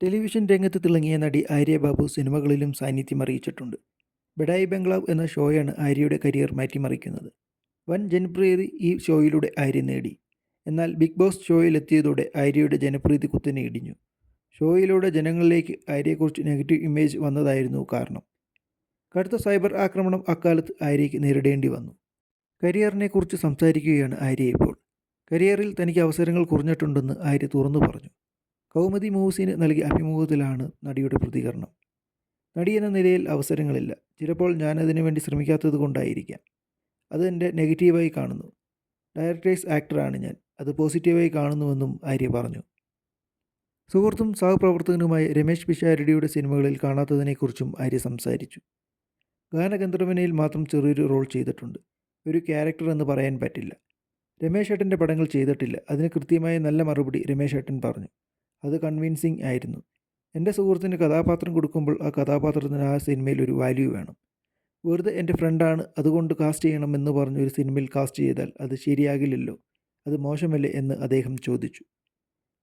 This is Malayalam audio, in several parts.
ടെലിവിഷൻ രംഗത്ത് തിളങ്ങിയ നടി ആര്യ ബാബു സിനിമകളിലും സാന്നിധ്യം അറിയിച്ചിട്ടുണ്ട്. ബഡായി ബംഗ്ലാവ് എന്ന ഷോയാണ് ആര്യയുടെ കരിയർ മാറ്റിമറിക്കുന്നത്. വൻ ജനപ്രീതി ഈ ഷോയിലൂടെ ആര്യ നേടി. എന്നാൽ ബിഗ് ബോസ് ഷോയിലെത്തിയതോടെ ആര്യയുടെ ജനപ്രീതി കുത്തനെ ഇടിഞ്ഞു. ഷോയിലൂടെ ജനങ്ങളിലേക്ക് ആര്യയെക്കുറിച്ച് നെഗറ്റീവ് ഇമേജ് വന്നതായിരുന്നു കാരണം. കടുത്ത സൈബർ ആക്രമണം അക്കാലത്ത് ആര്യയ്ക്ക് നേരിടേണ്ടി വന്നു. കരിയറിനെക്കുറിച്ച് സംസാരിക്കുകയാണ് ആര്യ ഇപ്പോൾ. കരിയറിൽ തനിക്ക് അവസരങ്ങൾ കുറഞ്ഞിട്ടുണ്ടെന്ന് ആര്യ തുറന്നു പറഞ്ഞു. കൗമുദി മൂവ്സിന് നൽകിയ അഭിമുഖത്തിലാണ് നടിയുടെ പ്രതികരണം. നടി എന്ന നിലയിൽ അവസരങ്ങളില്ല. ചിലപ്പോൾ ഞാനതിനു വേണ്ടി ശ്രമിക്കാത്തത് കൊണ്ടായിരിക്കാം. അത് എൻ്റെ നെഗറ്റീവായി കാണുന്നു. ഡയറക്ടേഴ്സ് ആക്ടറാണ് ഞാൻ. അത് പോസിറ്റീവായി കാണുന്നുവെന്നും ആര്യ പറഞ്ഞു. സുഹൃത്തും സഹപ്രവർത്തകനുമായ രമേശ് പിഷാരടിയുടെ സിനിമകളിൽ കാണാത്തതിനെക്കുറിച്ചും ആര്യ സംസാരിച്ചു. ഗാനഗന്ധർവനയിൽ മാത്രം ചെറിയൊരു റോൾ ചെയ്തിട്ടുണ്ട്. ഒരു ക്യാരക്ടർ എന്ന് പറയാൻ പറ്റില്ല. രമേശ് ഏട്ടൻ്റെ പടങ്ങൾ ചെയ്തിട്ടില്ല. അതിന് കൃത്യമായ നല്ല മറുപടി രമേശ് ഏട്ടൻ പറഞ്ഞു. അത് കൺവിൻസിങ് ആയിരുന്നു. എൻ്റെ സുഹൃത്തിന് കഥാപാത്രം കൊടുക്കുമ്പോൾ ആ കഥാപാത്രത്തിന് ആ സിനിമയിൽ ഒരു വാല്യൂ വേണം. വെറുതെ എൻ്റെ ഫ്രണ്ടാണ് അതുകൊണ്ട് കാസ്റ്റ് ചെയ്യണമെന്ന് പറഞ്ഞ് ഒരു സിനിമയിൽ കാസ്റ്റ് ചെയ്താൽ അത് ശരിയാകില്ലല്ലോ, അത് മോശമല്ലേ എന്ന് അദ്ദേഹം ചോദിച്ചു.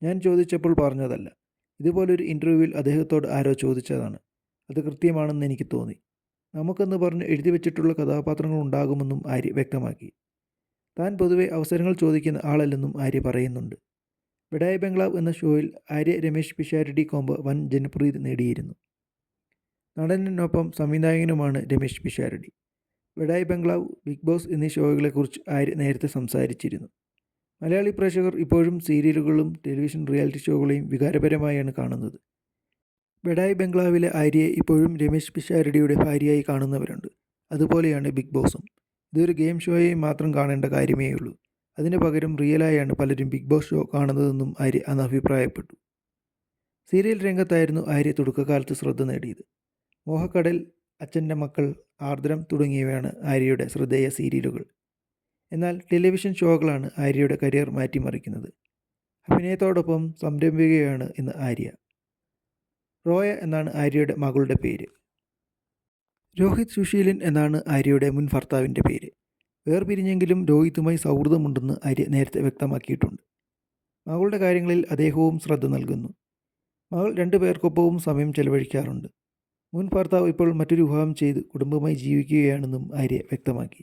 ഞാൻ ചോദിച്ചപ്പോൾ പറഞ്ഞതല്ല. ഇതുപോലൊരു ഇൻ്റർവ്യൂവിൽ അദ്ദേഹത്തോട് ആരോ ചോദിച്ചതാണ്. അത് കൃത്യമാണെന്ന് എനിക്ക് തോന്നി. നമുക്കെന്ന് പറഞ്ഞ് എഴുതി വെച്ചിട്ടുള്ള കഥാപാത്രങ്ങൾ ഉണ്ടാകുമെന്നും ആര്യ വ്യക്തമാക്കി. താൻ പൊതുവെ അവസരങ്ങൾ ചോദിക്കുന്ന ആളല്ലെന്നും ആര്യ പറയുന്നുണ്ട്. ബഡായി ബംഗ്ലാവ് എന്ന ഷോയിൽ ആര്യ രമേശ് പിഷാരടി കോംബോ വൻ ജനപ്രീതി നേടിയിരുന്നു. നടനൊപ്പം സംവിധായകനുമാണ് രമേശ് പിഷാരടി. ബഡായി ബംഗ്ലാവ്, ബിഗ് ബോസ് എന്നീ ഷോകളെക്കുറിച്ച് ആര്യ നേരത്തെ സംസാരിച്ചിരുന്നു. മലയാളി പ്രേക്ഷകർ ഇപ്പോഴും സീരിയലുകളും ടെലിവിഷൻ റിയാലിറ്റി ഷോകളെയും വികാരപരമായാണ് കാണുന്നത്. ബഡായി ബംഗ്ലാവിലെ ആര്യയെ ഇപ്പോഴും രമേശ് പിഷാരടിയുടെ ഭാര്യയായി കാണുന്നവരുണ്ട്. അതുപോലെയാണ് ബിഗ് ബോസും. ഇതൊരു ഗെയിം ഷോയായി മാത്രം കാണേണ്ട കാര്യമേയുള്ളൂ. അതിന് പകരം റിയലായാണ് പലരും ബിഗ് ബോസ് ഷോ കാണുന്നതെന്നും ആര്യ അന്ന് അഭിപ്രായപ്പെട്ടു. സീരിയൽ രംഗത്തായിരുന്നു ആര്യ തുടക്കകാലത്ത് ശ്രദ്ധ നേടിയത്. മോഹക്കടൽ, അച്ഛൻ്റെ മക്കൾ, ആർദ്രം തുടങ്ങിയവയാണ് ആര്യയുടെ ശ്രദ്ധേയ സീരിയലുകൾ. എന്നാൽ ടെലിവിഷൻ ഷോകളാണ് ആര്യയുടെ കരിയർ മാറ്റിമറിക്കുന്നത്. അഭിനയത്തോടൊപ്പം സംരംഭികയാണ് ഇന്ന് ആര്യ. റോയ എന്നാണ് ആര്യയുടെ മകളുടെ പേര്. രോഹിത് സുശീലൻ എന്നാണ് ആര്യയുടെ മുൻ ഭർത്താവിൻ്റെ പേര്. വേർപിരിഞ്ഞെങ്കിലും രോഹിത്തുമായി സൗഹൃദമുണ്ടെന്ന് ആര്യ നേരത്തെ വ്യക്തമാക്കിയിട്ടുണ്ട്. മകളുടെ കാര്യങ്ങളിൽ അദ്ദേഹവും ശ്രദ്ധ നൽകുന്നു. മകൾ 2 പേർക്കൊപ്പവും സമയം ചെലവഴിക്കാറുണ്ട്. മുൻ ഭർത്താവ് ഇപ്പോൾ മറ്റൊരു വിവാഹം ചെയ്ത് കുടുംബമായി ജീവിക്കുകയാണെന്നും ആര്യ വ്യക്തമാക്കി.